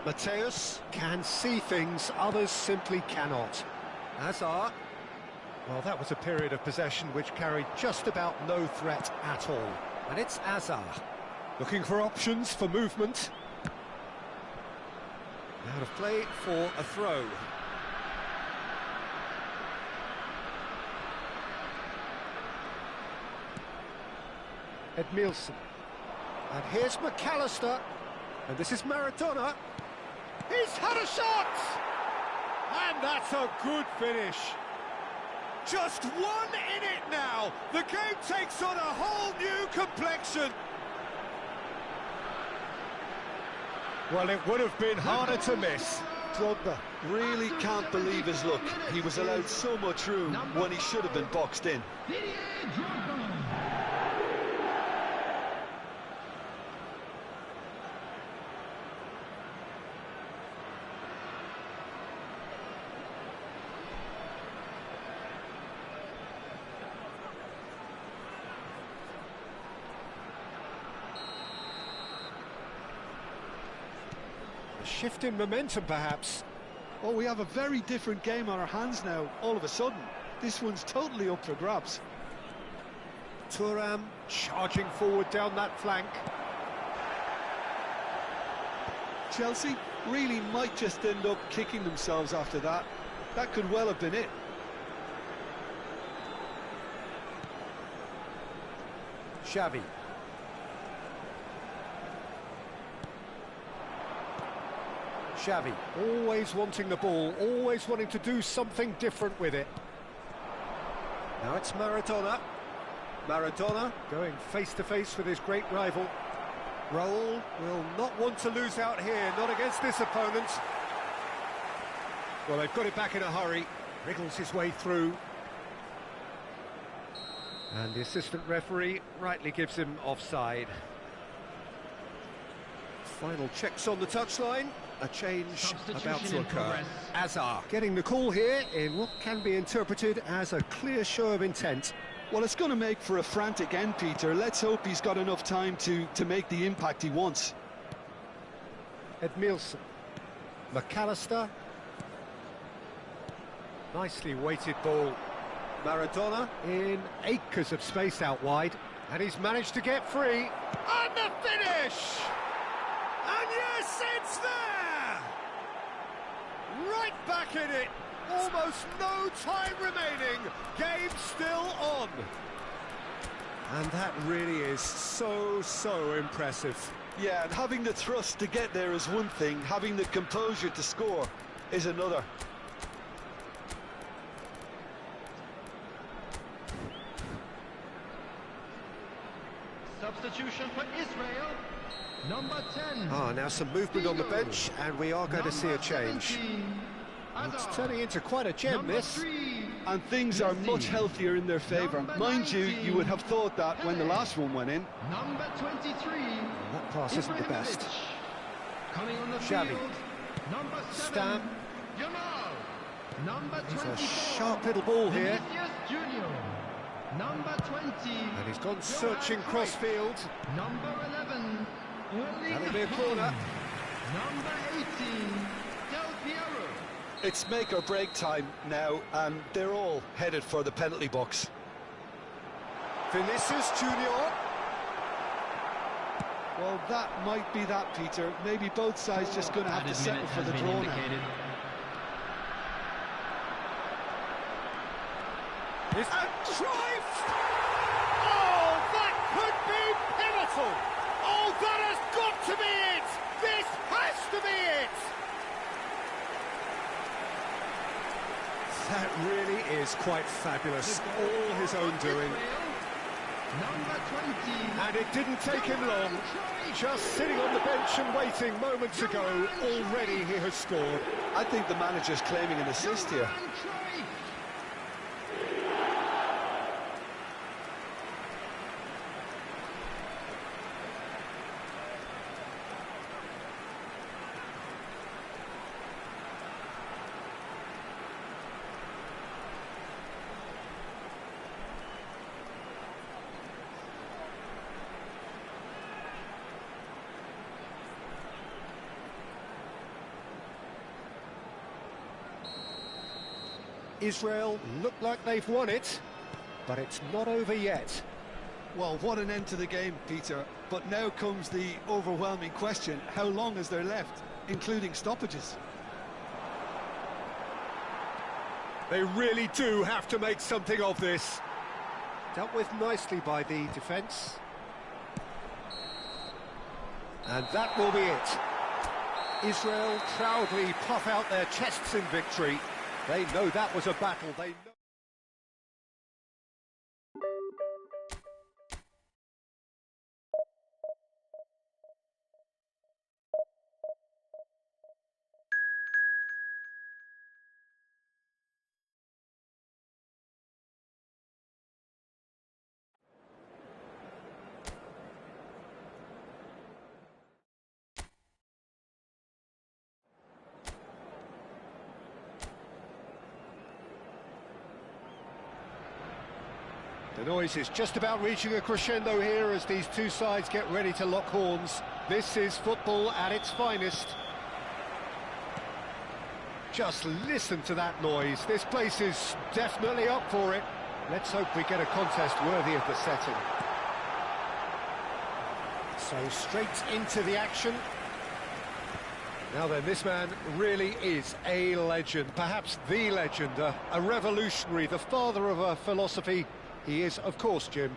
Mateus can see things others simply cannot. Hazard. Well, that was a period of possession which carried just about no threat at all. And it's Hazard. Looking for options for movement. Out of play for a throw. Edmilson. And here's McAllister. And this is Maradona. He's had a shot! And that's a good finish. Just 1 in it now. The game takes on a whole new complexion. Well, it would have been harder to miss. Drogba really can't believe his luck. He was allowed so much room when he should have been boxed in. A shift in momentum, perhaps. Oh, we have a very different game on our hands now, all of a sudden. This one's totally up for grabs. Thuram charging forward down that flank. Chelsea really might just end up kicking themselves after that. That could well have been it. Xavi. Xavi, always wanting the ball, always wanting to do something different with it. Now it's Maradona. Maradona going face-to-face with his great rival. Raul will not want to lose out here, not against this opponent. Well, they've got it back in a hurry. Wriggles his way through. And the assistant referee rightly gives him offside. Final checks on the touchline. A change about to occur. Azar getting the call here in what can be interpreted as a clear show of intent. Well, it's going to make for a frantic end, Peter. Let's hope he's got enough time to make the impact he wants. Edmilson. McAllister. Nicely weighted ball. Maradona in acres of space out wide. And he's managed to get free. And the finish! And yes, it's there! Right back in it. Almost no time remaining. Game still on. And that really is so impressive. Yeah, and having the thrust to get there is one thing. Having the composure to score is another. Substitution for Israel. Number 10. Now some movement on the bench, and we are going to see a change. It's turning into quite a gem, this. And things are much healthier in their favour. Mind you, you would have thought that when the last one went in. Number 23. That pass isn't the best. Coming on the Xavi. field. Number 7. Stam. Number He's 24. a sharp little ball here. Vinicius Junior. Number 20. And he's gone searching crossfield. Number 11. That'll be a corner. Number 18. Del Piero. It's make or break time now, and they're all headed for the penalty box. Vinicius Junior. Well, that might be that, Peter. Maybe both sides just going to have to settle for the draw now. And Cruyff! Oh, that could be pivotal! Oh, that has got to be it! This has to be it! That really is quite fabulous. All his own doing. Number 20. And it didn't take him long. Just sitting on the bench and waiting moments ago, already he has scored. I think the manager's claiming an assist here. Israel look like they've won it, but it's not over yet. Well, what an end to the game, Peter. But now comes the overwhelming question. How long is there left, including stoppages? They really do have to make something of this. Dealt with nicely by the defence. And that will be it. Israel proudly puff out their chests in victory. They know that was a battle. They know. The noise is just about reaching a crescendo here as these two sides get ready to lock horns. This is football at its finest. Just listen to that noise. This place is definitely up for it. Let's hope we get a contest worthy of the setting. So straight into the action. Now then, this man really is a legend, perhaps the legend, a revolutionary, the father of a philosophy. He is, of course, Jim,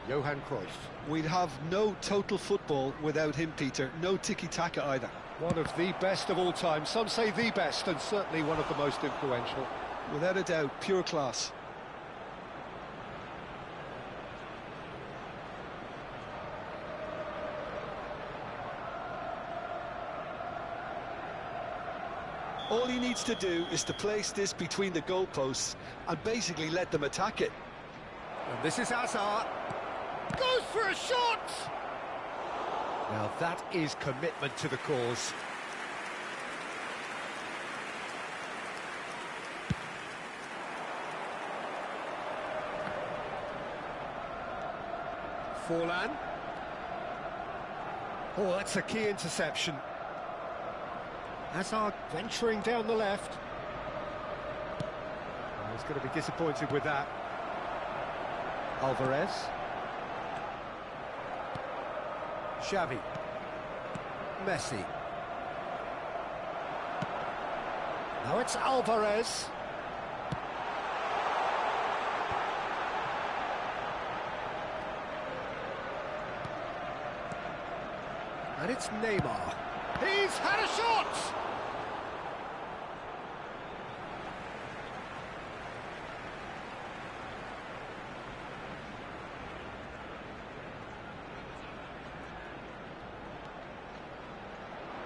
Johan Cruyff. We'd have no total football without him, Peter. No tiki-taka either. One of the best of all time. Some say the best, and certainly one of the most influential. Without a doubt, pure class. All he needs to do is to place this between the goalposts and basically let them attack it. And this is Hazard. Goes for a shot! Now that is commitment to the cause. Forlan. Oh, that's a key interception. Hazard venturing down the left. Oh, he's going to be disappointed with that. Alvarez. Xavi. Messi. Now it's Alvarez. And it's Neymar. He's had a shot!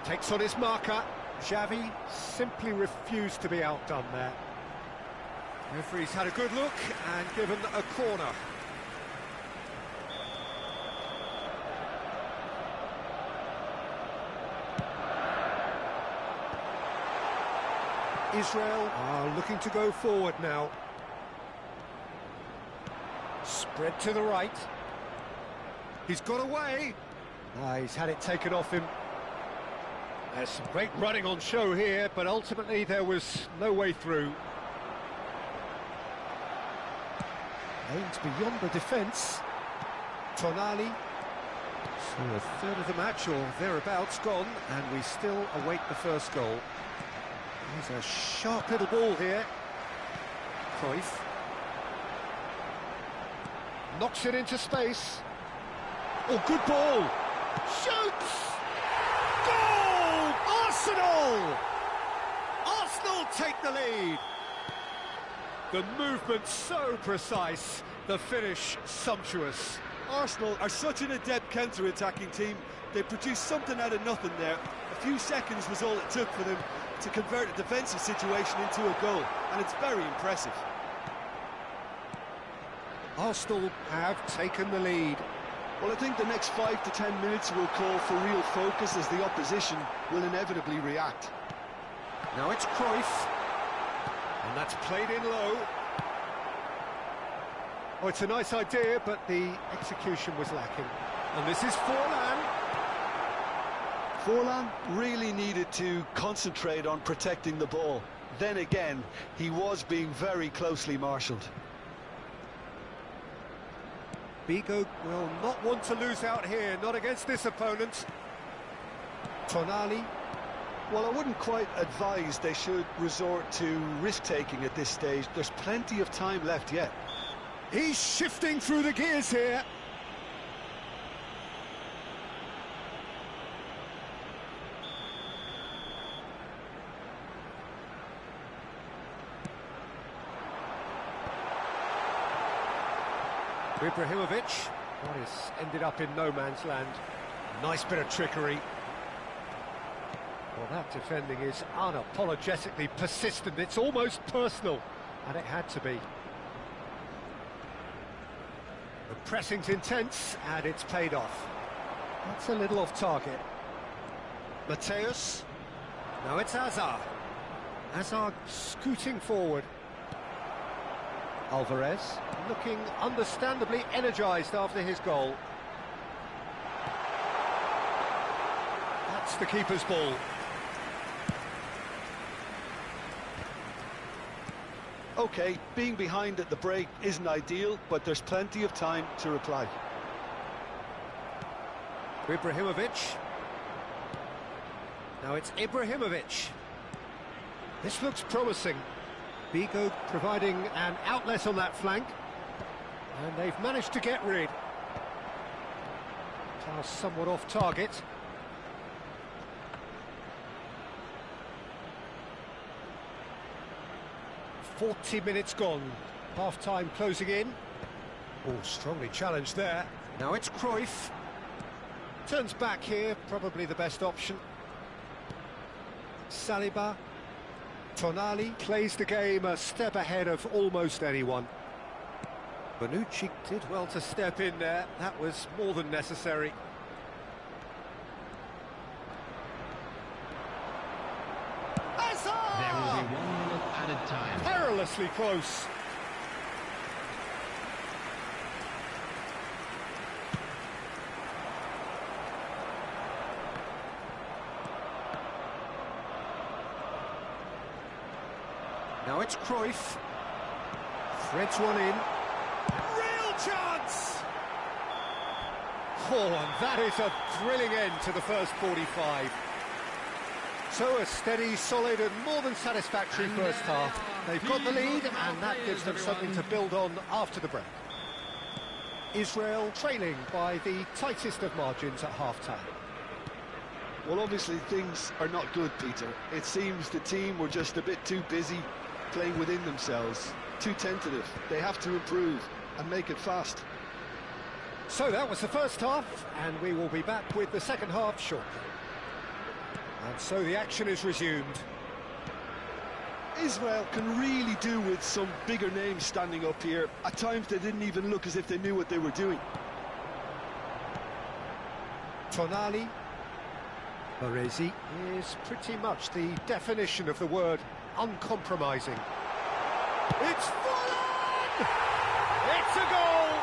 Takes on his marker. Xavi simply refused to be outdone there. Referee's had a good look and given a corner. Israel are looking to go forward now. Spread to the right. He's got away. He's had it taken off him. There's some great running on show here, but ultimately there was no way through. Aims beyond the defence. Tonali. So a third of the match or thereabouts gone, and we still await the first goal. There's a sharp little ball here. Cruyff. Knocks it into space. Oh, good ball. Shoots! Goal! Arsenal! Arsenal take the lead. The movement so precise, the finish sumptuous. Arsenal are such an adept counter-attacking team. They produced something out of nothing there. A few seconds was all it took for them to convert a defensive situation into a goal, and it's very impressive. Arsenal have taken the lead. Well, I think the next 5 to 10 minutes will call for real focus as the opposition will inevitably react. Now it's Cruyff, and that's played in low. Oh, it's a nice idea, but the execution was lacking. And this is Forlan. Forlan really needed to concentrate on protecting the ball. Then again, he was being very closely marshalled. Bigo will not want to lose out here, not against this opponent. Tonali. Well, I wouldn't quite advise they should resort to risk-taking at this stage. There's plenty of time left yet. He's shifting through the gears here. Ibrahimovic. What has ended up in no man's land. Nice bit of trickery. Well, that defending is unapologetically persistent. It's almost personal, and it had to be. The pressing's intense, and it's paid off. That's a little off target. Mateus. Now it's Hazard. Hazard scooting forward. Alvarez looking understandably energised after his goal. That's the keeper's ball. OK, being behind at the break isn't ideal, but there's plenty of time to reply. Ibrahimovic. Now it's Ibrahimovic. This looks promising. Vigo providing an outlet on that flank. And they've managed to get rid. Pass somewhat off target. "40 minutes gone. Half-time closing in. Oh, strongly challenged there. Now it's Cruyff. Turns back here, probably the best option. Saliba. Tonali plays the game a step ahead of almost anyone. Bonucci did well to step in there. That was more than necessary. There will be 1 minute added time. Perilously close. Now it's Cruyff. Threads one in. Real chance! Oh, and that is a thrilling end to the first 45. So a steady, solid and more than satisfactory first half. They've got the lead and that gives them something to build on after the break. Israel trailing by the tightest of margins at half-time. Well, obviously things are not good, Peter. It seems the team were just a bit too busy playing within themselves, too tentative. They have to improve and make it fast. So that was the first half, and we will be back with the second half shortly. And so the action is resumed. Israel can really do with some bigger names standing up here. At times they didn't even look as if they knew what they were doing. Tonali. Baresi is pretty much the definition of the word uncompromising. It's full on! It's a goal!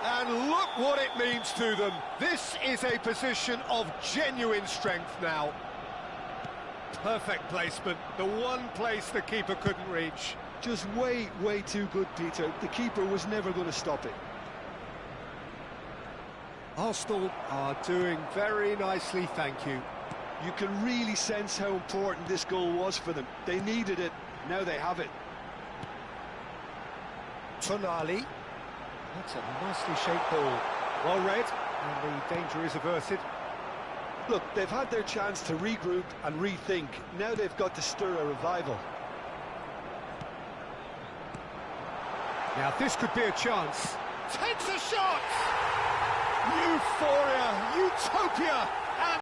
And look what it means to them. This is a position of genuine strength now. Perfect placement, the one place the keeper couldn't reach. Just way too good, Peter. The keeper was never going to stop it. Arsenal are doing very nicely, thank you. You can really sense how important this goal was for them. They needed it, now they have it. Tonali. That's a nicely shaped ball. Well read, and the danger is averted. Look, they've had their chance to regroup and rethink. Now they've got to stir a revival. Now this could be a chance. Takes a shot! Euphoria, utopia!